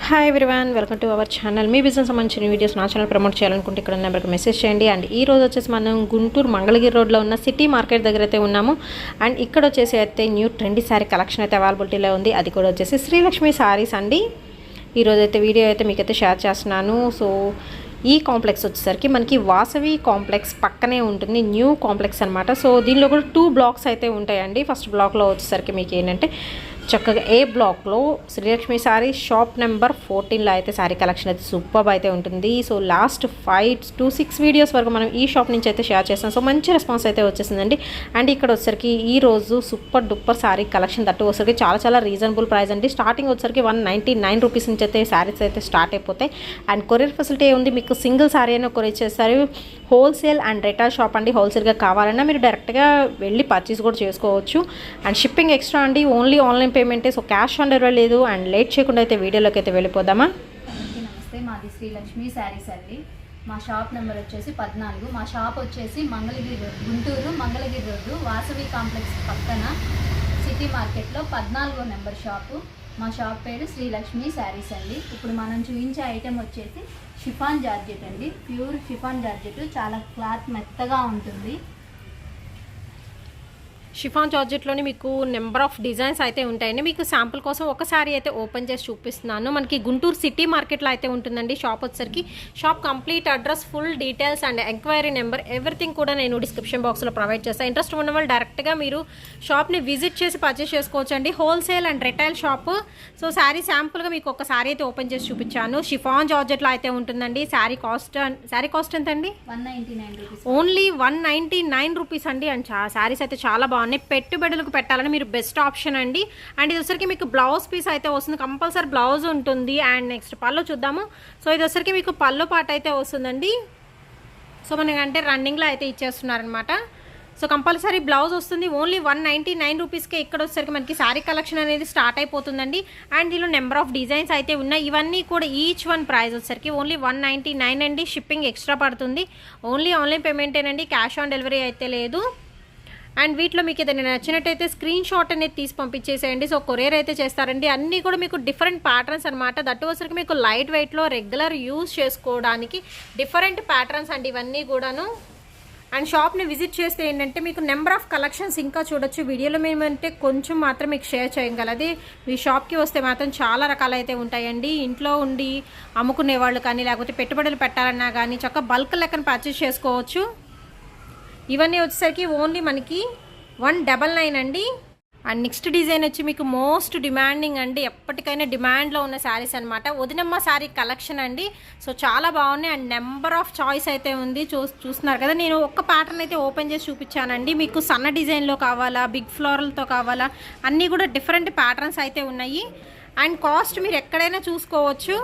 Hi everyone, welcome to our channel. Me business సంబంధించిన videos నా channel promote చేయాలనుకుంటే ఇక్కడ నెంబర్కి మెసేజ్ చేయండి. అండ్ ఈ రోజు వచ్చేసి మనం గుంటూరు మంగళగిరి రోడ్లో ఉన్న సిటీ మార్కెట్ దగ్గర అయితే ఉన్నాము. అండ్ ఇక్కడ వచ్చేసి అయితే న్యూ ట్రెండీ శారీ కలెక్షన్ అయితే అవైలబిలిటీలో ఉంది. అది కూడా వచ్చేసి శ్రీలక్ష్మి శారీస్ అండి. ఈరోజు అయితే వీడియో అయితే మీకైతే షేర్ చేస్తున్నాను. సో ఈ కాంప్లెక్స్ వచ్చేసరికి మనకి వాసవి కాంప్లెక్స్ పక్కనే ఉంటుంది, న్యూ కాంప్లెక్స్ అనమాట. సో దీనిలో కూడా 2 బ్లాక్స్ అయితే ఉంటాయండి. ఫస్ట్ బ్లాక్లో వచ్చేసరికి మీకు ఏంటంటే చక్కగా ఏ బ్లాక్లో శ్రీలక్ష్మి శారీ షాప్ నెంబర్ 14లో అయితే శారీ కలెక్షన్ అయితే సూపర్ అయితే ఉంటుంది. సో లాస్ట్ 5 to 6 వీడియోస్ వరకు మనం ఈ షాప్ నుంచి అయితే షేర్ చేస్తాం. సో మంచి రెస్పాన్స్ అయితే వచ్చేసిందండి. అండ్ ఇక్కడ వచ్చేసరికి ఈ రోజు సూపర్ డూపర్ శారీ కలెక్షన్ తట్టు వచ్చేసరికి చాలా రీజనబుల్ ప్రైస్ అండి. స్టార్టింగ్ వచ్చేసరికి 199 రూపీస్ నుంచి అయితే శారీస్ అయితే స్టార్ట్ అయిపోతాయి. అండ్ కొరియర్ ఫెసిలిటీ ఉంది, మీకు సింగిల్ శారీ అయినా కొరియర్ చేస్తారు. హోల్సేల్ అండ్ రిటైల్ షాప్ అండి. హోల్సేల్గా కావాలన్నా మీరు డైరెక్ట్గా వెళ్ళి పర్చేస్ కూడా చేసుకోవచ్చు. అండ్ షిప్పింగ్ ఎక్స్ట్రా అండి, ఓన్లీ ఆన్లైన్ పేమెంటే. సో క్యాష్ ఆన్ డెలివరీ లేదు. అండ్ లేట్ చేయకుండా అయితే వీడియోలోకి అయితే వెళ్ళిపోదామా. నమస్తే, మాది శ్రీలక్ష్మి శారీస్ అండి. మా షాప్ నెంబర్ వచ్చేసి 14. మా షాప్ వచ్చేసి Mangalagiri road, Guntur Mangalagiri road Vasavi complex పక్కన సిటీ మార్కెట్లో 14వ నెంబర్ షాపు. మా షాప్ పేరు శ్రీలక్ష్మి శారీస్ అండి. ఇప్పుడు మనం చూపించే ఐటెం వచ్చేసి షిఫాన్ జార్జెట్ అండి. ప్యూర్ షిఫాన్ జార్జెట్, చాలా క్లాత్ మెత్తగా ఉంటుంది. షిఫాన్ జార్జెట్లోని మీకు నెంబర్ ఆఫ్ డిజైన్స్ అయితే ఉంటాయండి. మీకు శాంపుల్ కోసం ఒకసారి అయితే ఓపెన్ చేసి చూపిస్తున్నాను. మనకి గుంటూరు సిటీ మార్కెట్లో అయితే ఉంటుందండి షాప్ వచ్చేసరికి. Shop complete address, full details and enquiry number everything కూడా నేను డిస్క్రిప్షన్ బాక్స్లో ప్రొవైడ్ చేస్తాను. ఇంట్రెస్ట్ ఉన్న వాళ్ళు డైరెక్ట్గా మీరు షాప్ని విజిట్ చేసి పర్చేస్ చేసుకోవచ్చు అండి. Wholesale and retail shop. So sari శాంపుల్గా మీకు ఒక శారీ అయితే ఓపెన్ చేసి చూపించాను. షిఫాన్ జార్జెట్లో అయితే ఉంటుందండి. శారీ కాస్ట్ ఎంత అండి? 199 రూపీస్, ఓన్లీ 199 రూపీస్ అండి. అండ్ శారీస్ అయితే చాలా బాగున్నాయి. పెట్టుబడులకు పెట్టాలని మీరు బెస్ట్ ఆప్షన్ అండి. అండ్ ఇది వచ్చరికి మీకు బ్లౌజ్ పీస్ అయితే వస్తుంది, కంపల్సరీ బ్లౌజ్ ఉంటుంది. అండ్ నెక్స్ట్ పళ్ళు చూద్దాము. సో ఇది వచ్చరికి మీకు పళ్ళు పాట అయితే వస్తుందండి. సో మనకంటే రన్నింగ్లో అయితే ఇచ్చేస్తున్నారనమాట. సో కంపల్సరీ బ్లౌజ్ వస్తుంది. ఓన్లీ 199 రూపీస్కే ఇక్కడ వచ్చేసరికి మనకి శారీ కలెక్షన్ అనేది స్టార్ట్ అయిపోతుందండి. అండ్ దీనిలో నెంబర్ ఆఫ్ డిజైన్స్ అయితే ఉన్నాయి. ఇవన్నీ కూడా ఈచ్ వన్ ప్రైస్ వచ్చేసరికి ఓన్లీ 199 అండి. షిప్పింగ్ ఎక్స్ట్రా పడుతుంది. ఓన్లీ ఆన్లైన్ పేమెంటేనండి, క్యాష్ ఆన్ డెలివరీ అయితే లేదు. అండ్ వీటిలో మీకు ఏదైనా నచ్చినట్టయితే స్క్రీన్ షాట్ అనేది తీసి పంపించేసేయండి. సో కొరియర్ అయితే చేస్తారండి. అన్నీ కూడా మీకు డిఫరెంట్ ప్యాటర్న్స్ అనమాట. దట్టు వచ్చరికి మీకు లైట్ వెయిట్లో రెగ్యులర్ యూజ్ చేసుకోవడానికి డిఫరెంట్ ప్యాటర్న్స్ అండి ఇవన్నీ కూడాను. అండ్ షాప్ని విజిట్ చేస్తే ఏంటంటే మీకు నెంబర్ ఆఫ్ కలెక్షన్స్ ఇంకా చూడొచ్చు. వీడియోలో మేమంటే కొంచెం మాత్రం మీకు షేర్ చేయగలది. మీ షాప్కి వస్తే మాత్రం చాలా రకాలు అయితే ఉంటాయండి. ఇంట్లో ఉండి అమ్ముకునే వాళ్ళు కానీ లేకపోతే పెట్టుబడులు పెట్టాలన్నా కానీ చక్కగా బల్క్ లెక్కన పర్చేస్ చేసుకోవచ్చు. ఇవన్నీ వచ్చేసరికి ఓన్లీ మనకి 199 అండి. అండ్ నెక్స్ట్ డిజైన్ వచ్చి మీకు మోస్ట్ డిమాండింగ్ అండి, ఎప్పటికైనా డిమాండ్లో ఉన్న శారీస్ అనమాట. వదినమ్మ శారీ కలెక్షన్ అండి. సో చాలా బాగున్నాయి. అండ్ నెంబర్ ఆఫ్ చాయిస్ అయితే ఉంది. చూస్తున్నారు కదా, నేను ఒక్క ప్యాటర్న్ అయితే ఓపెన్ చేసి చూపించానండి. మీకు సన్న డిజైన్లో కావాలా, బిగ్ ఫ్లోరల్తో కావాలా, అన్నీ కూడా డిఫరెంట్ ప్యాటర్న్స్ అయితే ఉన్నాయి. అండ్ కాస్ట్ మీరు ఎక్కడైనా చూసుకోవచ్చు.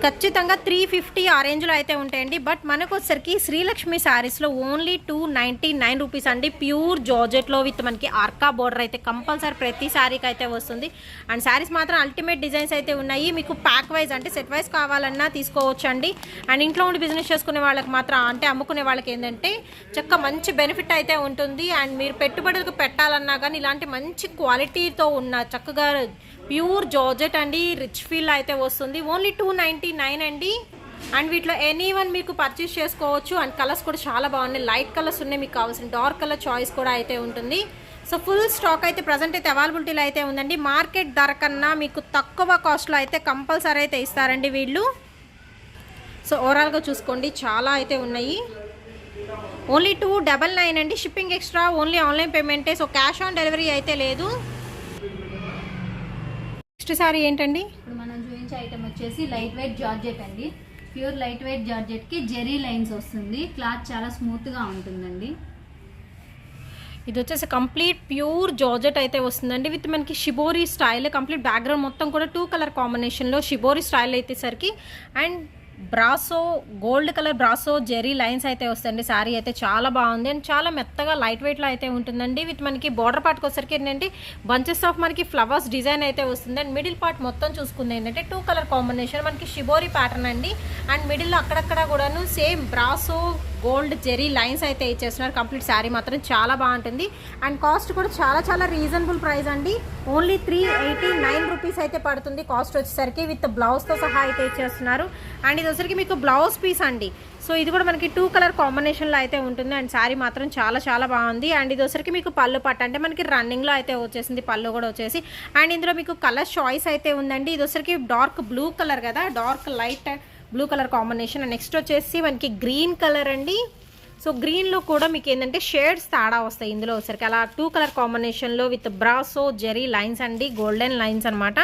ఖచ్చితంగా 350 ఆ రేంజ్లో అయితే ఉంటాయండి. బట్ మనకు వచ్చేసరికి శ్రీలక్ష్మి శారీస్లో ఓన్లీ 299 రూపీస్ అండి. ప్యూర్ జార్జెట్లో విత్ మనకి ఆర్కా బోర్డర్ అయితే కంపల్సరీ ప్రతి శారీకి అయితే వస్తుంది. అండ్ శారీస్ మాత్రం అల్టిమేట్ డిజైన్స్ అయితే ఉన్నాయి. మీకు ప్యాక్ వైజ్ అంటే సెట్ వైజ్ కావాలన్నా తీసుకోవచ్చు అండి. అండ్ ఇంట్లో ఉండి బిజినెస్ చేసుకునే వాళ్ళకి మాత్రం అంటే అమ్ముకునే వాళ్ళకి ఏంటంటే చక్కగా మంచి బెనిఫిట్ అయితే ఉంటుంది. అండ్ మీరు పెట్టుబడులకు పెట్టాలన్నా కానీ ఇలాంటి మంచి క్వాలిటీతో ఉన్న చక్కగా ప్యూర్ జార్జెట్ అండి, రిచ్ ఫీల్ అయితే వస్తుంది. ఓన్లీ 299 అండి. అండ్ వీటిలో ఎనీ వన్ మీకు పర్చేస్ చేసుకోవచ్చు. అండ్ కలర్స్ కూడా చాలా బాగున్నాయి. లైట్ కలర్స్ ఉన్నాయి, మీకు కావాల్సిన డార్క్ కలర్ చాయిస్ కూడా అయితే ఉంటుంది. సో ఫుల్ స్టాక్ అయితే ప్రజెంట్ అయితే అవైలబిలిటీలో అయితే ఉందండి. మార్కెట్ ధర కన్నా మీకు తక్కువ కాస్ట్లో అయితే కంపల్సరీ అయితే ఇస్తారండి వీళ్ళు. సో ఓవరాల్గా చూసుకోండి, చాలా అయితే ఉన్నాయి. ఓన్లీ 299 అండి. షిప్పింగ్ ఎక్స్ట్రా, ఓన్లీ ఆన్లైన్ పేమెంటే. సో క్యాష్ ఆన్ డెలివరీ అయితే లేదు. నెక్స్ట్ సారీ ఏంటండి? ఇప్పుడు మనం చూపించే ఐటెం వచ్చేసి లైట్ వెయిట్ జార్జెట్ అండి. ప్యూర్ లైట్ వెయిట్ జార్జెట్కి జెరీ లైన్స్ వస్తుంది. క్లాత్ చాలా స్మూత్గా ఉంటుందండి. ఇది వచ్చేసి కంప్లీట్ ప్యూర్ జార్జెట్ అయితే వస్తుందండి. విత్ మనకి షిబోరి స్టైల్, కంప్లీట్ బ్యాక్గ్రౌండ్ మొత్తం కూడా 2 కలర్ కాంబినేషన్లో షిబోరి స్టైల్ అయితే సరికి and brasso gold colour brasso zari lines అయితే వస్తాయండి. శారీ అయితే చాలా బాగుంది. అండ్ చాలా మెత్తగా లైట్ వెయిట్లో అయితే ఉంటుందండి. విత్ మనకి బార్డర్ పార్ట్కి వచ్చరికి ఏంటంటే బంచెస్ ఆఫ్ మనకి ఫ్లవర్స్ డిజైన్ అయితే వస్తుంది. అండ్ మిడిల్ పార్ట్ మొత్తం చూసుకుంది ఏంటంటే 2 కలర్ కాంబినేషన్ మనకి షిబోరి ప్యాటర్న్ అండి. అండ్ మిడిల్లో అక్కడక్కడ కూడాను same brasso gold zari lines అయితే ఇచ్చేస్తున్నారు. కంప్లీట్ శారీ మాత్రం చాలా బాగుంటుంది అండ్ కాస్ట్ కూడా చాలా చాలా రీజనబుల్ ప్రైస్ అండి. ఓన్లీ 389 రూపీస్ అయితే పడుతుంది కాస్ట్ వచ్చేసరికి, విత్ బ్లౌజ్తో సహా అయితే ఇచ్చేస్తున్నారు. అండ్ ఇది వచ్చరికి మీకు బ్లౌజ్ పీస్ అండి. సో ఇది కూడా మనకి 2 కలర్ కాంబినేషన్లో అయితే ఉంటుంది అండ్ శారీ మాత్రం చాలా చాలా బాగుంది. అండ్ ఇది వచ్చరికి మీకు పళ్ళు పట్టు అంటే మనకి రన్నింగ్లో అయితే వచ్చేసింది, పళ్ళు కూడా వచ్చేసి. అండ్ ఇందులో మీకు కలర్ చాయిస్ అయితే ఉందండి. ఇది వచ్చరికి డార్క్ బ్లూ కలర్ కదా, dark light blue colour combination. And next వచ్చేసి మనకి గ్రీన్ కలర్ అండి. సో గ్రీన్లో కూడా మీకు ఏంటంటే షేడ్స్ తేడా వస్తాయి ఇందులో వచ్చరికి, అలా 2 కలర్ కాంబినేషన్లో విత్ బ్రాసో జెరీ లైన్స్ అండి, గోల్డెన్ లైన్స్ అనమాట.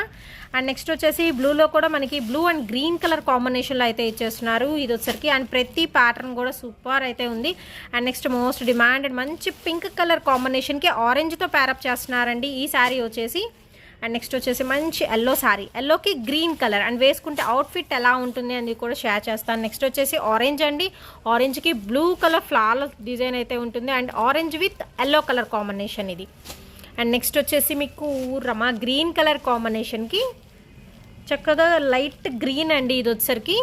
అండ్ నెక్స్ట్ వచ్చేసి బ్లూలో కూడా మనకి బ్లూ అండ్ గ్రీన్ కలర్ కాంబినేషన్లో అయితే ఇచ్చేస్తున్నారు ఇది వచ్చరికి. అండ్ ప్రతి ప్యాటర్న్ కూడా సూపర్ అయితే ఉంది. అండ్ నెక్స్ట్ మోస్ట్ డిమాండెడ్ మంచి పింక్ కలర్ కాంబినేషన్కి ఆరెంజ్తో ప్యారప్ చేస్తున్నారండి ఈ శారీ వచ్చేసి. అండ్ నెక్స్ట్ వచ్చేసి మంచి ఎల్లో శారీ, ఎల్లోకి గ్రీన్ కలర్. అండ్ వేసుకుంటే అవుట్ఫిట్ ఎలా ఉంటుంది అని కూడా షేర్ చేస్తాను. నెక్స్ట్ వచ్చేసి ఆరెంజ్ అండి, ఆరెంజ్కి బ్లూ కలర్ ఫ్లవర్ డిజైన్ అయితే ఉంటుంది and orange with yellow colour combination ఇది. అండ్ నెక్స్ట్ వచ్చేసి మీకు రమా గ్రీన్ కలర్ కాంబినేషన్కి చక్కగా లైట్ గ్రీన్ అండి ఇది వచ్చరికి.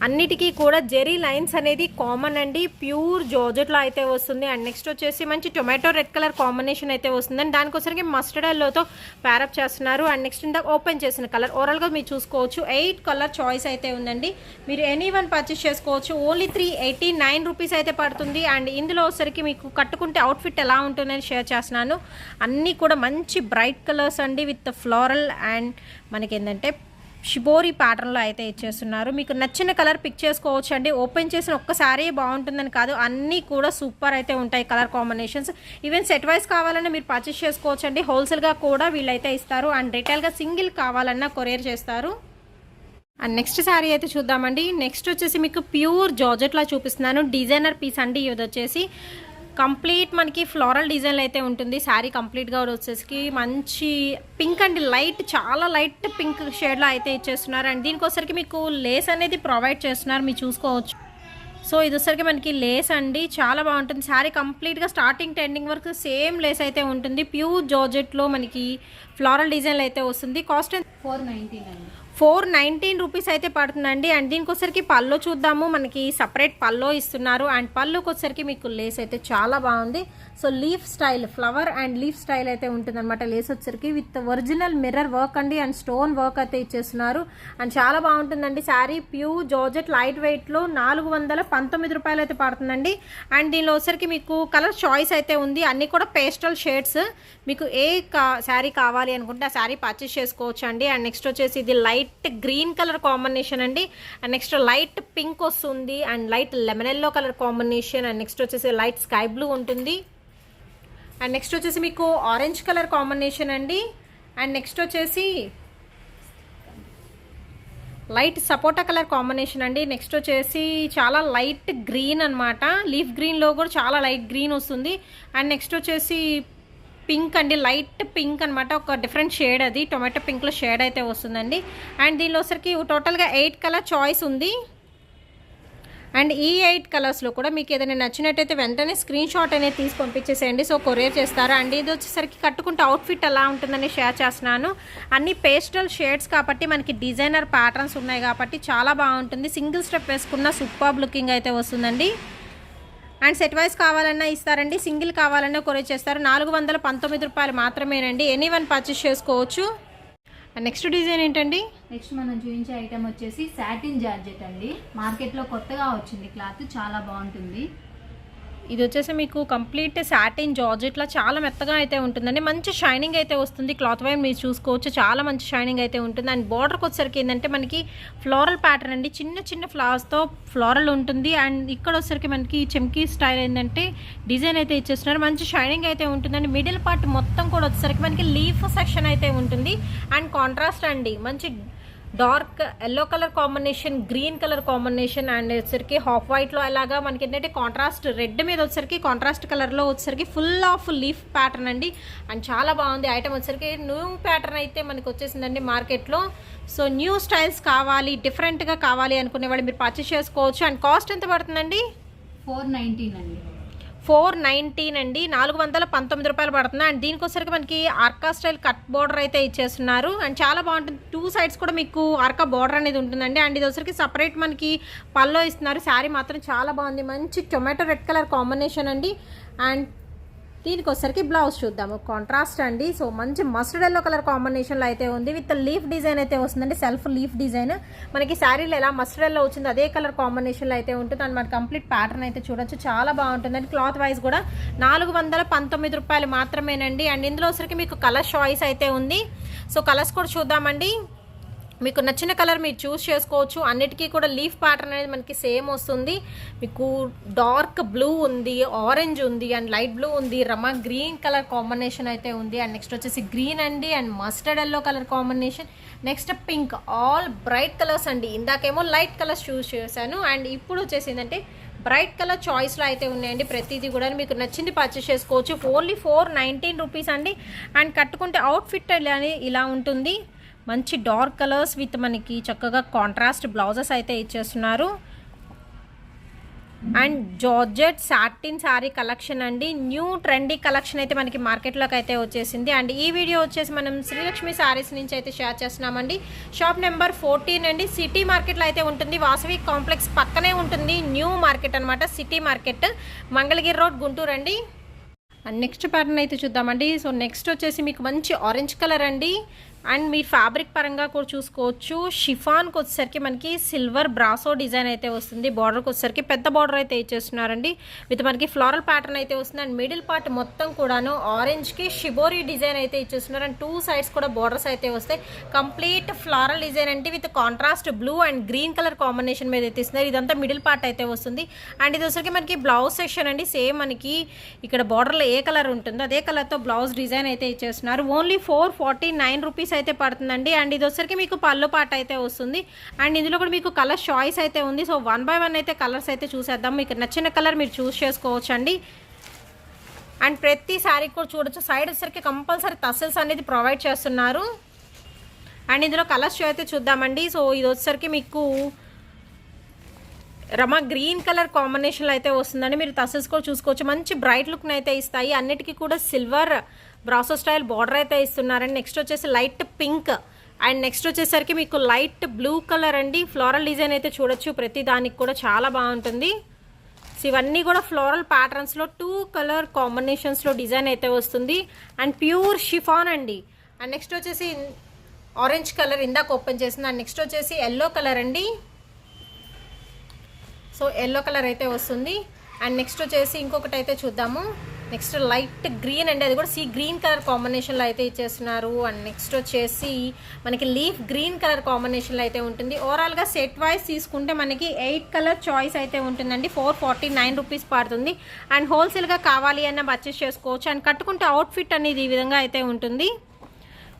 అన్నిటికీ కూడా జెరీ లైన్స్ అనేది కామన్ అండి, ప్యూర్ జార్జెట్లో అయితే వస్తుంది. అండ్ నెక్స్ట్ వచ్చేసి మంచి టొమాటో రెడ్ కలర్ కాంబినేషన్ అయితే వస్తుంది అండ్ దానికోసరికి మస్టర్డ్ ఎల్లోతో ప్యారప్ చేస్తున్నారు. అండ్ నెక్స్ట్ ఇందాక ఓపెన్ చేసిన కలర్ ఓవరాల్గా మీరు చూసుకోవచ్చు 8 కలర్ చాయిస్ అయితే ఉందండి. మీరు ఎనీ వన్ పర్చేస్ చేసుకోవచ్చు. ఓన్లీ 389 రూపీస్ అయితే పడుతుంది. అండ్ ఇందులో వచ్చరికి మీకు కట్టుకుంటే అవుట్ఫిట్ ఎలా ఉంటుందని షేర్ చేస్తున్నాను. అన్నీ కూడా మంచి బ్రైట్ కలర్స్ అండి విత్ ఫ్లోరల్ అండ్ మనకి ఏంటంటే షిబోరి ప్యాటర్న్లో అయితే ఇచ్చేస్తున్నారు. మీకు నచ్చిన కలర్ పిక్ చేసుకోవచ్చు అండి. ఓపెన్ చేసిన ఒక్కసారి బాగుంటుందని కాదు, అన్నీ కూడా సూపర్ అయితే ఉంటాయి colour combinations. Even set wise కావాలన్నా మీరు పర్చేస్ చేసుకోవచ్చు అండి. హోల్సేల్గా కూడా వీళ్ళైతే ఇస్తారు అండ్ రిటైల్గా సింగిల్ కావాలన్నా కొరియర్ చేస్తారు. అండ్ నెక్స్ట్ శారీ అయితే చూద్దామండి. నెక్స్ట్ వచ్చేసి మీకు ప్యూర్ జార్జెట్లా చూపిస్తున్నాను, డిజైనర్ పీస్ అండి ఇది వచ్చేసి. కంప్లీట్ మనకి ఫ్లోరల్ డిజైన్ అయితే ఉంటుంది శారీ కంప్లీట్గా వచ్చేసి. మంచి పింక్ అండి, లైట్ చాలా లైట్ పింక్ షేడ్లో అయితే ఇచ్చేస్తున్నారు. అండ్ దీనికోసరికి మీకు లేస్ అనేది ప్రొవైడ్ చేస్తున్నారు, మీరు చూసుకోవచ్చు. సో ఇది వచ్చరికి మనకి లేస్ అండి, చాలా బాగుంటుంది శారీ కంప్లీట్గా స్టార్టింగ్ టు ఎండింగ్ వరకు సేమ్ లేస్ అయితే ఉంటుంది. ప్యూర్ జార్జెట్లో మనకి ఫ్లోరల్ డిజైన్లో అయితే వస్తుంది. కాస్ట్ 419 అండి. 419 రూపీస్ అయితే పడుతుందండి. అండ్ దీనికోసరికి పల్లో చూద్దాము, మనకి సపరేట్ పల్లో ఇస్తున్నారు. అండ్ పల్లోకి వచ్చరికి మీకు లేస్ అయితే చాలా బాగుంది. So leaf style, flower and leaf style అయితే ఉంటుంది అనమాట లేస్ వచ్చరికి, విత్ ఒరిజినల్ మిర్రర్ వర్క్ అండి అండ్ స్టోన్ వర్క్ అయితే ఇచ్చేస్తున్నారు. అండ్ చాలా బాగుంటుందండి శారీ. ప్యూర్ జార్జెట్ లైట్ వెయిట్లో 419 రూపాయలు అయితే పడుతుందండి. అండ్ దీనిలో వచ్చరికి మీకు కలర్ చాయిస్ అయితే ఉంది, అన్నీ కూడా పేస్టల్ షేడ్స్. మీకు ఏ శారీ కావాలి అనుకుంటే ఆ శారీ పర్చేస్ చేసుకోవచ్చు అండి. అండ్ నెక్స్ట్ వచ్చేసి ఇది లైట్ గ్రీన్ కలర్ కాంబినేషన్ అండి. అండ్ నెక్స్ట్ లైట్ పింక్ వస్తుంది and light lemon yellow colour combination. And next వచ్చేసి లైట్ స్కై బ్లూ ఉంటుంది. అండ్ నెక్స్ట్ వచ్చేసి మీకు ఆరెంజ్ కలర్ కాంబినేషన్ అండి. అండ్ నెక్స్ట్ వచ్చేసి లైట్ సపోటా కలర్ కాంబినేషన్ అండి. నెక్స్ట్ వచ్చేసి చాలా లైట్ గ్రీన్ అనమాట, లీఫ్ గ్రీన్లో కూడా చాలా లైట్ గ్రీన్ వస్తుంది. అండ్ నెక్స్ట్ వచ్చేసి పింక్ అండి, లైట్ పింక్ అనమాట, ఒక డిఫరెంట్ షేడ్, అది టొమాటో పింక్లో షేడ్ అయితే వస్తుందండి. అండ్ దీనిలో వచ్చరికి టోటల్గా 8 కలర్ చాయిస్ ఉంది. అండ్ ఈ 8 కలర్స్లో కూడా మీకు ఏదైనా నచ్చినట్టయితే వెంటనే స్క్రీన్ షాట్ అనేది తీసి పంపించేసేయండి. సో కొరియర్ చేస్తారు. అండ్ ఇది వచ్చేసరికి కట్టుకుంటే అవుట్ఫిట్ ఎలా ఉంటుందని షేర్ చేస్తున్నాను. అన్ని పేస్టల్ షేడ్స్ కాబట్టి మనకి డిజైనర్ ప్యాటర్న్స్ ఉన్నాయి కాబట్టి చాలా బాగుంటుంది. సింగిల్ స్టెప్ వేసుకున్న సూపర్ లుకింగ్ అయితే వస్తుందండి. అండ్ సెట్ వైజ్ కావాలన్నా ఇస్తారండి, సింగిల్ కావాలన్నా కొరియర్ చేస్తారు. 419 రూపాయలు మాత్రమేనండి. ఎనీ వన్ పర్చేస్ చేసుకోవచ్చు. నెక్స్ట్ డిజైన్ ఏంటండి? నెక్స్ట్ మనం చూపించే ఐటమ్ వచ్చేసి సాటిన్ జార్జెట్ అండి. మార్కెట్లో కొత్తగా వచ్చింది క్లాత్, చాలా బాగుంటుంది. ఇది వచ్చేసి మీకు కంప్లీట్ సాటిన్ జార్జెట్లా చాలా మెత్తగా అయితే ఉంటుందండి. మంచి షైనింగ్ అయితే వస్తుంది. క్లాత్ వైపు మీరు చూసుకోవచ్చు, చాలా మంచి షైనింగ్ అయితే ఉంటుంది. అండ్ బార్డర్కి వచ్చేసరికి ఏంటంటే మనకి ఫ్లోరల్ ప్యాటర్న్ అండి, చిన్న చిన్న ఫ్లవర్స్తో ఫ్లోరల్ ఉంటుంది. అండ్ ఇక్కడ వచ్చేసరికి మనకి చెమ్కీ స్టైల్ ఏంటంటే డిజైన్ అయితే ఇచ్చేస్తున్నారు. మంచి షైనింగ్ అయితే ఉంటుందండి. మిడిల్ పార్ట్ మొత్తం కూడా వచ్చేసరికి మనకి లీఫ్ సెక్షన్ అయితే ఉంటుంది. అండ్ కాంట్రాస్ట్ అండి, మంచి dark yellow colour combination, green colour combination. And వచ్చరికి హాఫ్ వైట్లో అలాగా మనకి ఏంటంటే కాంట్రాస్ట్ రెడ్ మీద వచ్చరికి కాంట్రాస్ట్ కలర్లో వచ్చరికి ఫుల్ ఆఫ్ లీఫ్ ప్యాటర్న్ అండి. అండ్ చాలా బాగుంది ఐటమ్ వచ్చరికి. న్యూ ప్యాటర్న్ అయితే మనకి వచ్చేసిందండి మార్కెట్లో. సో న్యూ స్టైల్స్ కావాలి, డిఫరెంట్గా కావాలి అనుకునే వాళ్ళు మీరు పర్చేస్ చేసుకోవచ్చు. అండ్ కాస్ట్ ఎంత పడుతుందండి? 419 అండి. 419 అండి, 419 రూపాయలు పడుతుంది. అండ్ దీనికోసరికి మనకి ఆర్కా స్టైల్ కట్ బోర్డర్ అయితే ఇచ్చేస్తున్నారు. అండ్ చాలా బాగుంటుంది, 2 సైడ్స్ కూడా మీకు ఆర్కా బోర్డర్ అనేది ఉంటుందండి. అండ్ ఇది వచ్చరికి సపరేట్ మనకి పల్లో ఇస్తున్నారు. శారీ మాత్రం చాలా బాగుంది, మంచి టొమాటో రెడ్ కలర్ కాంబినేషన్ అండి. అండ్ దీనికి వచ్చరికి బ్లౌజ్ చూద్దాము, కాంట్రాస్ట్ అండి. సో మంచి మస్టర్డ్ ఎల్లో కలర్ కాంబినేషన్లో అయితే ఉంది, విత్ లీఫ్ డిజైన్ అయితే వస్తుందండి, సెల్ఫ్ లీఫ్ డిజైన్. మనకి శారీలో ఎలా మస్టర్డ్ ఎల్లో వచ్చింది అదే కలర్ కాంబినేషన్లో అయితే ఉంటుంది. అండ్ మన కంప్లీట్ ప్యాటర్న్ అయితే చూడొచ్చు, చాలా బాగుంటుందండి. క్లాత్ వైజ్ కూడా 419 రూపాయలు మాత్రమేనండి. అండ్ ఇందులో వచ్చరికి మీకు కలర్ చాయిస్ అయితే ఉంది. సో కలర్స్ కూడా చూద్దామండి. మీకు నచ్చిన కలర్ మీరు చూస్ చేసుకోవచ్చు. అన్నిటికీ కూడా లీఫ్ ప్యాటర్న్ అనేది మనకి సేమ్ వస్తుంది. మీకు డార్క్ బ్లూ ఉంది, ఆరెంజ్ ఉంది, అండ్ లైట్ బ్లూ ఉంది, రమా గ్రీన్ కలర్ కాంబినేషన్ అయితే ఉంది. అండ్ నెక్స్ట్ వచ్చేసి గ్రీన్ అండి, and mustard yellow colour combination. Next pink, all bright colours అండి. ఇందాకేమో లైట్ కలర్స్ చూస్ చేశాను, అండ్ ఇప్పుడు వచ్చేసి ఏంటంటే బ్రైట్ కలర్ చాయిస్లో అయితే ఉన్నాయండి. ప్రతిదీ కూడా మీకు నచ్చింది పర్చేస్ చేసుకోవచ్చు. ఓన్లీ 419 రూపీస్ అండి. అండ్ కట్టుకుంటే అవుట్ఫిట్ ఇలా ఉంటుంది, మంచి డార్క్ కలర్స్ విత్ మనకి చక్కగా కాంట్రాస్ట్ బ్లౌజెస్ అయితే ఇచ్చేస్తున్నారు. And georgette satin sari collection అండి, న్యూ ట్రెండీ కలెక్షన్ అయితే మనకి మార్కెట్లోకి అయితే వచ్చేసింది. అండ్ ఈ వీడియో వచ్చేసి మనం శ్రీలక్ష్మి శారీస్ నుంచి అయితే షేర్ చేస్తున్నామండి. షాప్ నెంబర్ 14 అండి, సిటీ మార్కెట్లో అయితే ఉంటుంది, వాసవి కాంప్లెక్స్ పక్కనే ఉంటుంది. న్యూ మార్కెట్ అనమాట, city market, Mangalagiri road, Guntur అండి. అండ్ నెక్స్ట్ ప్యాటర్న్ అయితే చూద్దామండి. సో నెక్స్ట్ వచ్చేసి మీకు మంచి ఆరెంజ్ కలర్ అండి. అండ్ మీరు ఫ్యాబ్రిక్ పరంగా కూడా చూసుకోవచ్చు. షిఫాన్కి వచ్చేసరికి మనకి సిల్వర్ బ్రాసో డిజైన్ అయితే వస్తుంది. బార్డర్కి వచ్చేసరికి పెద్ద బార్డర్ అయితే ఇచ్చేస్తున్నారండి, విత్ మనకి ఫ్లోరల్ ప్యాటర్న్ అయితే వస్తుంది. అండ్ మిడిల్ పార్ట్ మొత్తం కూడాను ఆరెంజ్కి షిబోరీ డిజైన్ అయితే ఇచ్చేస్తున్నారు. అండ్ 2 సైడ్స్ కూడా బార్డర్స్ అయితే వస్తాయి. కంప్లీట్ ఫ్లోరల్ డిజైన్ అంటే with contrast blue and green colour combination మీద అయితే ఇస్తున్నారు. ఇదంతా మిడిల్ పార్ట్ అయితే వస్తుంది. అండ్ ఇది వచ్చరికి మనకి బ్లౌజ్ సెక్షన్ అండి. సేమ్ మనకి ఇక్కడ బార్డర్లో ఏ కలర్ ఉంటుందో అదే కలర్తో బ్లౌజ్ డిజైన్ అయితే ఇచ్చేస్తున్నారు. ఓన్లీ 449 రూపీస్ అయితే పడుతుందండి. అండ్ ఇది వచ్చరికి మీకు పళ్ళు పాట అయితే వస్తుంది. అండ్ ఇందులో కూడా మీకు కలర్ చాయిస్ అయితే ఉంది. సో 1 by 1 అయితే కలర్స్ అయితే చూసేద్దాం. మీకు నచ్చిన కలర్ మీరు చూస్ చేసుకోవచ్చు అండి. అండ్ ప్రతి శారీ కూడా చూడొచ్చు, సైడ్ వచ్చరికి కంపల్సరీ టసల్స్ అనేది ప్రొవైడ్ చేస్తున్నారు. అండ్ ఇందులో కలర్స్ అయితే చూద్దామండి. సో ఇది వచ్చరికి మీకు రమా గ్రీన్ కలర్ కాంబినేషన్లో అయితే వస్తుందండి. మీరు టసల్స్ కూడా చూసుకోవచ్చు, మంచి బ్రైట్ లుక్ని అయితే ఇస్తాయి. అన్నిటికీ కూడా సిల్వర్ బ్రాసో స్టైల్ బార్డర్ అయితే ఇస్తున్నారండి. నెక్స్ట్ వచ్చేసి లైట్ పింక్, అండ్ నెక్స్ట్ వచ్చేసరికి మీకు లైట్ బ్లూ కలర్ అండి. ఫ్లోరల్ డిజైన్ అయితే చూడొచ్చు, ప్రతి దానికి కూడా చాలా బాగుంటుంది. సో ఇవన్నీ కూడా ఫ్లోరల్ ప్యాటర్న్స్లో 2 కలర్ కాంబినేషన్స్లో డిజైన్ అయితే వస్తుంది. అండ్ ప్యూర్ షిఫాన్ అండి. అండ్ నెక్స్ట్ వచ్చేసి ఆరెంజ్ కలర్ ఇందాక ఓపెన్ చేసింది. అండ్ నెక్స్ట్ వచ్చేసి ఎల్లో కలర్ అండి. సో ఎల్లో కలర్ అయితే వస్తుంది. అండ్ నెక్స్ట్ వచ్చేసి ఇంకొకటి అయితే చూద్దాము. నెక్స్ట్ లైట్ గ్రీన్ అండి, అది కూడా సీ గ్రీన్ కలర్ కాంబినేషన్లో అయితే ఇచ్చేస్తున్నారు. అండ్ నెక్స్ట్ వచ్చేసి మనకి లీఫ్ గ్రీన్ కలర్ కాంబినేషన్లో అయితే ఉంటుంది. ఓవరాల్గా సెట్ వైజ్ తీసుకుంటే మనకి 8 కలర్ చాయిస్ అయితే ఉంటుందండి. 449 రూపీస్ పడుతుంది. అండ్ హోల్సేల్గా కావాలి అన్న పర్చేస్ చేసుకోవచ్చు. అండ్ కట్టుకుంటే అవుట్ఫిట్ అనేది ఈ విధంగా అయితే ఉంటుంది.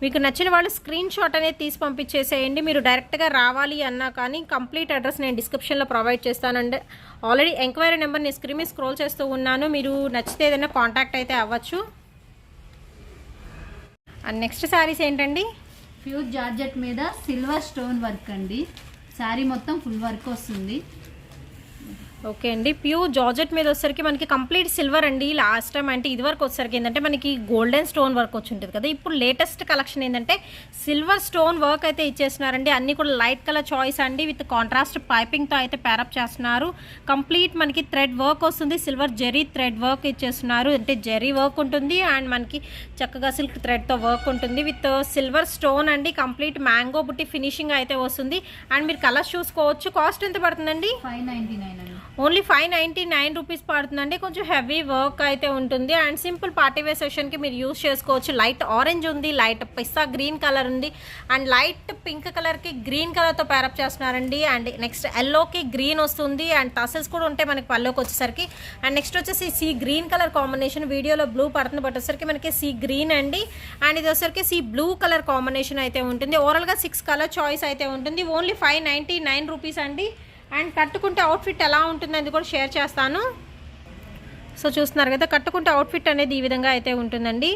మీకు నచ్చిన వాళ్ళు స్క్రీన్ షాట్ అనేది తీసి పంపించేసేయండి. మీరు డైరెక్ట్గా రావాలి అన్నా కానీ కంప్లీట్ అడ్రస్ నేను డిస్క్రిప్షన్లో ప్రొవైడ్ చేస్తానండి. ఆల్రెడీ ఎంక్వైరీ నెంబర్ నేను స్క్రీన్ మీద స్క్రోల్ చేస్తూ ఉన్నాను, మీరు నచ్చితే ఏదైనా కాంటాక్ట్ అయితే అవ్వచ్చు. అండ్ నెక్స్ట్ శారీస్ ఏంటండి, ప్యూర్ జార్జెట్ మీద సిల్వర్ స్టోన్ వర్క్ అండి. శారీ మొత్తం ఫుల్ వర్క్ వస్తుంది. ఓకే అండి, ప్యూర్ జార్జెట్ మీద వచ్చేసరికి మనకి కంప్లీట్ సిల్వర్ అండి. లాస్ట్ టైం అంటే ఇదివరకు వచ్చేసరికి ఏంటంటే మనకి గోల్డెన్ స్టోన్ వర్క్ వచ్చి ఉంటుంది కదా, ఇప్పుడు లేటెస్ట్ కలెక్షన్ ఏంటంటే సిల్వర్ స్టోన్ వర్క్ అయితే ఇచ్చేస్తున్నారండి. అన్నీ కూడా లైట్ కలర్ చాయిస్ అండి, విత్ కాంట్రాస్ట్ పైపింగ్తో అయితే ప్యారప్ చేస్తున్నారు. కంప్లీట్ మనకి థ్రెడ్ వర్క్ వస్తుంది, సిల్వర్ జెరీ థ్రెడ్ వర్క్ ఇచ్చేస్తున్నారు. అంటే జెరీ వర్క్ ఉంటుంది అండ్ మనకి చక్కగా సిల్క్ థ్రెడ్తో వర్క్ ఉంటుంది విత్ సిల్వర్ స్టోన్ అండి. కంప్లీట్ మ్యాంగో బుట్టి ఫినిషింగ్ అయితే వస్తుంది. అండ్ మీరు కలర్స్ చూసుకోవచ్చు. కాస్ట్ ఎంత పడుతుందండి, 599 అండి. ఓన్లీ 599 రూపీస్ పడుతుందండి. కొంచెం హెవీ వర్క్ అయితే ఉంటుంది. అండ్ సింపుల్ పార్టీ వేర్ సెషన్కి మీరు యూస్ చేసుకోవచ్చు. లైట్ ఆరెంజ్ ఉంది, లైట్ పిస్తా గ్రీన్ కలర్ ఉంది, అండ్ లైట్ పింక్ కలర్కి గ్రీన్ కలర్తో ప్యారప్ చేస్తున్నారండి. అండ్ నెక్స్ట్ ఎల్లోకి గ్రీన్ వస్తుంది. అండ్ టసల్స్ కూడా ఉంటాయి మనకి పల్లోకి వచ్చేసరికి. అండ్ నెక్స్ట్ వచ్చేసి సీ గ్రీన్ కలర్ కాంబినేషన్, వీడియోలో బ్లూ పడుతుంది బట్ వచ్చేసరికి మనకి సీ గ్రీన్ అండి. అండ్ ఇది వచ్చేసరికి సీ బ్లూ కలర్ కాంబినేషన్ అయితే ఉంటుంది. ఓవరాల్గా 6 కలర్ చాయిస్ అయితే ఉంటుంది. ఓన్లీ 599 రూపీస్ అండి. అండ్ కట్టుకుంటే అవుట్ఫిట్ ఎలా ఉంటుంది అది కూడా షేర్ చేస్తాను. సో చూస్తున్నారు కదా, కట్టుకుంటే అవుట్ఫిట్ అనేది ఈ విధంగా అయితే ఉంటుందండి.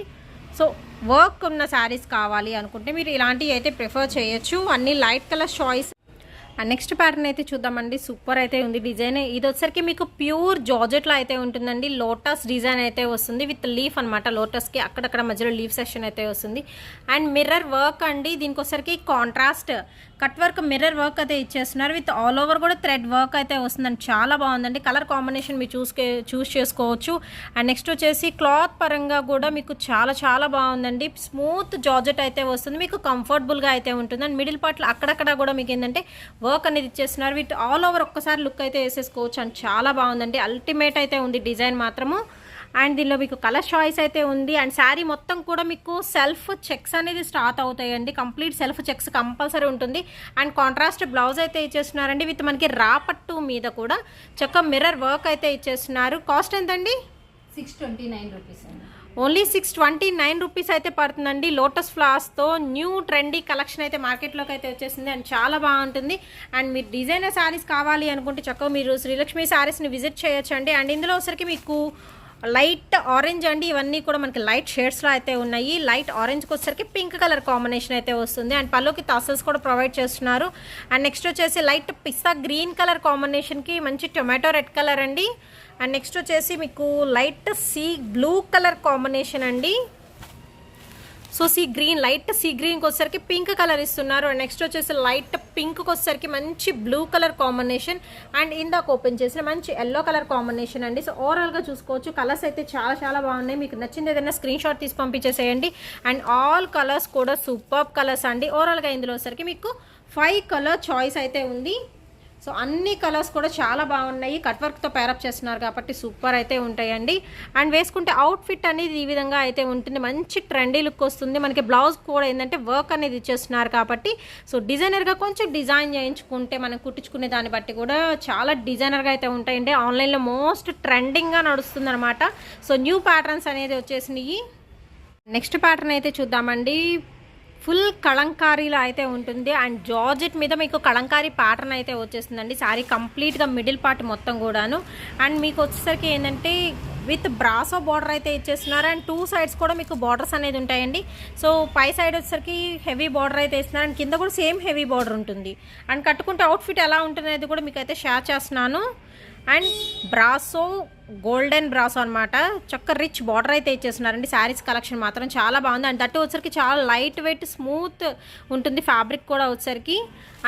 సో వర్క్ ఉన్న శారీస్ కావాలి అనుకుంటే మీరు ఇలాంటివి అయితే ప్రిఫర్ చేయొచ్చు. అన్ని light colour choice. And next pattern అయితే చూద్దామండి. సూపర్ అయితే ఉంది డిజైన్. ఇది వచ్చరికి మీకు ప్యూర్ జార్జెట్లో అయితే ఉంటుందండి. లోటస్ డిజైన్ అయితే వస్తుంది విత్ లీఫ్ అనమాట. లోటస్కి అక్కడక్కడ మధ్యలో లీఫ్ సెక్షన్ అయితే వస్తుంది. అండ్ మిర్రర్ వర్క్ అండి. దీనికి వచ్చరికి contrast cut work mirror work అయితే ఇచ్చేస్తున్నారు. విత్ ఆల్ ఓవర్ కూడా థ్రెడ్ వర్క్ అయితే వస్తుందండి. చాలా బాగుందండి. కలర్ కాంబినేషన్ మీరు చూస్ చేసుకోవచ్చు. అండ్ నెక్స్ట్ వచ్చేసి క్లాత్ పరంగా కూడా మీకు చాలా చాలా బాగుందండి. స్మూత్ జార్జెట్ అయితే వస్తుంది. మీకు కంఫర్టబుల్గా అయితే ఉంటుంది. అండ్ మిడిల్ పార్ట్లో అక్కడక్కడ కూడా మీకు ఏంటంటే వర్క్ అనేది ఇచ్చేస్తున్నారు. విత్ ఆల్ ఓవర్ ఒక్కసారి లుక్ అయితే వేసేసుకోవచ్చు. అండ్ చాలా బాగుందండి. అల్టిమేట్ అయితే ఉంది డిజైన్ మాత్రము. అండ్ దీనిలో మీకు కలర్ చాయిస్ అయితే ఉంది. అండ్ శారీ మొత్తం కూడా మీకు సెల్ఫ్ చెక్స్ అనేది స్టార్ట్ అవుతాయండి. కంప్లీట్ సెల్ఫ్ చెక్స్ కంపల్సరీ ఉంటుంది. అండ్ కాంట్రాస్ట్ బ్లౌజ్ అయితే ఇచ్చేస్తున్నారండి. విత్ మనకి రాపట్టు మీద కూడా చక్క మిర్రర్ వర్క్ అయితే ఇచ్చేస్తున్నారు. కాస్ట్ ఎంతండి? 629 రూపీస్ అండి. ఓన్లీ 629 రూపీస్ అయితే పడుతుందండి. లోటస్ ఫ్లవర్స్తో న్యూ ట్రెండీ కలెక్షన్ అయితే మార్కెట్లోకి అయితే వచ్చేసింది. అండ్ చాలా బాగుంటుంది. అండ్ మీరు డిజైనర్ శారీస్ కావాలి అనుకుంటే చక్కగా మీరు శ్రీలక్ష్మి శారీస్ని విజిట్ చేయొచ్చండి. అండ్ ఇందులో వచ్చరికి మీకు లైట్ ఆరెంజ్ అండి. ఇవన్నీ కూడా మనకి లైట్ షేడ్స్లో అయితే ఉన్నాయి. లైట్ ఆరెంజ్కి వచ్చేసరికి పింక్ కలర్ కాంబినేషన్ అయితే వస్తుంది. అండ్ పళ్ళుకి టాసల్స్ కూడా ప్రొవైడ్ చేస్తున్నారు. అండ్ నెక్స్ట్ వచ్చేసి లైట్ పిస్తా గ్రీన్ కలర్ కాంబినేషన్కి మంచి టొమాటో రెడ్ కలర్ అండి. అండ్ నెక్స్ట్ వచ్చేసి మీకు light sea blue colour combination అండి. సో లైట్ సీ గ్రీన్కి వచ్చేసరికి పింక్ కలర్ ఇస్తున్నారు. అండ్ నెక్స్ట్ వచ్చేసి లైట్ పింక్కి వచ్చేసరికి మంచి బ్లూ కలర్ కాంబినేషన్. అండ్ ఇందాక ఓపెన్ చేసిన మంచి ఎల్లో కలర్ కాంబినేషన్ అండి. సో ఓవరాల్గా చూసుకోవచ్చు కలర్స్ అయితే చాలా చాలా బాగున్నాయి. మీకు నచ్చింది ఏదైనా స్క్రీన్ షాట్ తీసి పంపించేసేయండి. అండ్ ఆల్ కలర్స్ కూడా సూపర్ కలర్స్ అండి. ఓవరాల్గా ఇందులో వచ్చేసరికి మీకు 5 కలర్ చాయిస్ అయితే ఉంది. సో అన్ని కలర్స్ కూడా చాలా బాగున్నాయి. కట్ వర్క్తో పేరప్ చేస్తున్నారు కాబట్టి సూపర్ అయితే ఉంటాయండి. అండ్ వేసుకుంటే అవుట్ఫిట్ అనేది ఈ విధంగా అయితే ఉంటుంది. మంచి ట్రెండీ లుక్ వస్తుంది. మనకి బ్లౌజ్ కూడా ఏంటంటే వర్క్ అనేది ఇచ్చేస్తున్నారు కాబట్టి సో డిజైనర్గా కొంచెం డిజైన్ చేయించుకుంటే మనం కుట్టించుకునే దాన్ని బట్టి కూడా చాలా డిజైనర్గా అయితే ఉంటాయండి. ఆన్లైన్లో మోస్ట్ ట్రెండింగ్గా నడుస్తుంది అనమాట. సో న్యూ ప్యాటర్న్స్ అనేది వచ్చేసినాయి. నెక్స్ట్ ప్యాటర్న్ అయితే చూద్దామండి. ఫుల్ కలంకారీలో అయితే ఉంటుంది. అండ్ జార్జెట్ మీద మీకు కలంకారీ ప్యాటర్న్ అయితే వచ్చేస్తుందండి. శారీ కంప్లీట్గా మిడిల్ పార్ట్ మొత్తం కూడాను. అండ్ మీకు వచ్చేసరికి ఏంటంటే విత్ బ్రాసో బార్డర్ అయితే ఇచ్చేస్తున్నారు. అండ్ 2 సైడ్స్ కూడా మీకు బార్డర్స్ అనేది ఉంటాయండి. సో పై సైడ్ వచ్చేసరికి హెవీ బార్డర్ అయితే ఇస్తున్నారు. అండ్ కింద కూడా సేమ్ హెవీ బార్డర్ ఉంటుంది. అండ్ కట్టుకుంటే అవుట్ఫిట్ ఎలా ఉంటుంది అనేది కూడా మీకు అయితే షేర్ చేస్తున్నాను. అండ్ బ్రాసో గోల్డెన్ బ్రాసో అనమాట. చక్క రిచ్ బార్డర్ అయితే ఇచ్చేస్తున్నారండి. శారీస్ కలెక్షన్ మాత్రం చాలా బాగుంది. అండ్ దట్టు వచ్చరికి చాలా లైట్ వెయిట్ స్మూత్ ఉంటుంది. ఫ్యాబ్రిక్ కూడా వచ్చరికి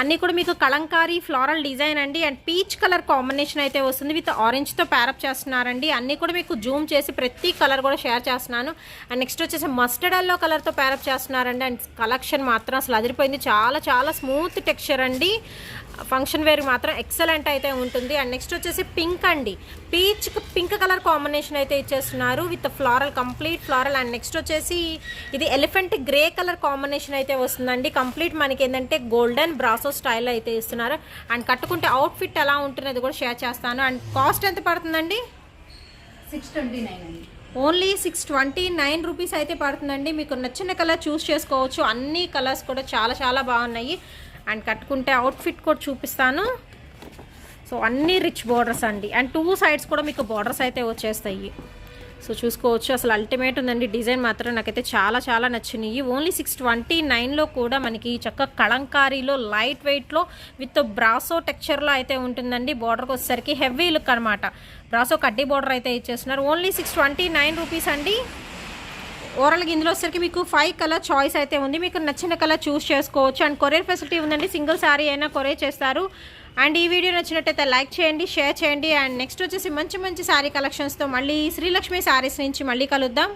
అన్నీ కూడా మీకు కలంకారీ ఫ్లోరల్ డిజైన్ అండి. అండ్ పీచ్ కలర్ కాంబినేషన్ అయితే వస్తుంది. విత్ ఆరెంజ్తో ప్యారప్ చేస్తున్నారండి. అన్నీ కూడా మీకు జూమ్ చేసి ప్రతి కలర్ కూడా షేర్ చేస్తున్నాను. అండ్ నెక్స్ట్ వచ్చేసి మస్టర్డ్ ఎల్లో కలర్తో ప్యారప్ చేస్తున్నారండి. అండ్ కలెక్షన్ మాత్రం అసలు అదిరిపోయింది. చాలా చాలా స్మూత్ టెక్స్చర్ అండి. ఫంక్షన్ వేర్ మాత్రం ఎక్సలెంట్ అయితే ఉంటుంది. అండ్ నెక్స్ట్ వచ్చేసి పింక్ అండి. పింక్ కలర్ కాంబినేషన్ అయితే ఇచ్చేస్తున్నారు with floral, complete floral. And next వచ్చేసి ఇది ఎలిఫెంట్ గ్రే కలర్ కాంబినేషన్ అయితే వస్తుందండి. కంప్లీట్ మనకి ఏంటంటే గోల్డెన్ బ్రాసో స్టైల్ అయితే ఇస్తున్నారు. అండ్ కట్టుకుంటే అవుట్ఫిట్ ఎలా ఉంటున్నది కూడా షేర్ చేస్తాను. అండ్ కాస్ట్ ఎంత పడుతుందండి? 629 అండి. ఓన్లీ 629 రూపీస్ అయితే పడుతుందండి. మీకు నచ్చిన కలర్ చూస్ చేసుకోవచ్చు. అన్ని కలర్స్ కూడా చాలా చాలా బాగున్నాయి. అండ్ కట్టుకుంటే అవుట్ఫిట్ కూడా చూపిస్తాను. సో అన్ని రిచ్ బార్డర్స్ అండి. అండ్ 2 సైడ్స్ కూడా మీకు బార్డర్స్ అయితే వచ్చేస్తాయి. సో చూసుకోవచ్చు. అసలు అల్టిమేట్ ఉందండి. డిజైన్ మాత్రం నాకైతే చాలా చాలా నచ్చినాయి. ఓన్లీ 629లో కూడా మనకి చక్క కలంకారీలో లైట్ వెయిట్లో విత్ బ్రాసో టెక్స్చర్లో అయితే ఉంటుందండి. బార్డర్కి వచ్చేసరికి హెవీ లుక్ అనమాట. బ్రాసో కడ్డీ బార్డర్ అయితే ఇచ్చేస్తున్నారు. ఓన్లీ 629 రూపీస్ అండి. ఓవరాల్గా ఇందులో వచ్చేసరికి మీకు 5 కలర్ చాయిస్ అయితే ఉంది. మీకు నచ్చిన కలర్ చూస్ చేసుకోవచ్చు. అండ్ కొరియర్ ఫెసిలిటీ ఉందండి. సింగిల్ శారీ అయినా కొరియర్ చేస్తారు. అండ్ ఈ వీడియో నచ్చినట్టయితే లైక్ చేయండి, షేర్ చేయండి. అండ్ నెక్స్ట్ వచ్చేసి మంచి మంచి శారీ కలెక్షన్స్తో మళ్ళీ శ్రీలక్ష్మి శారీస్ నుంచి మళ్ళీ కలుద్దాం.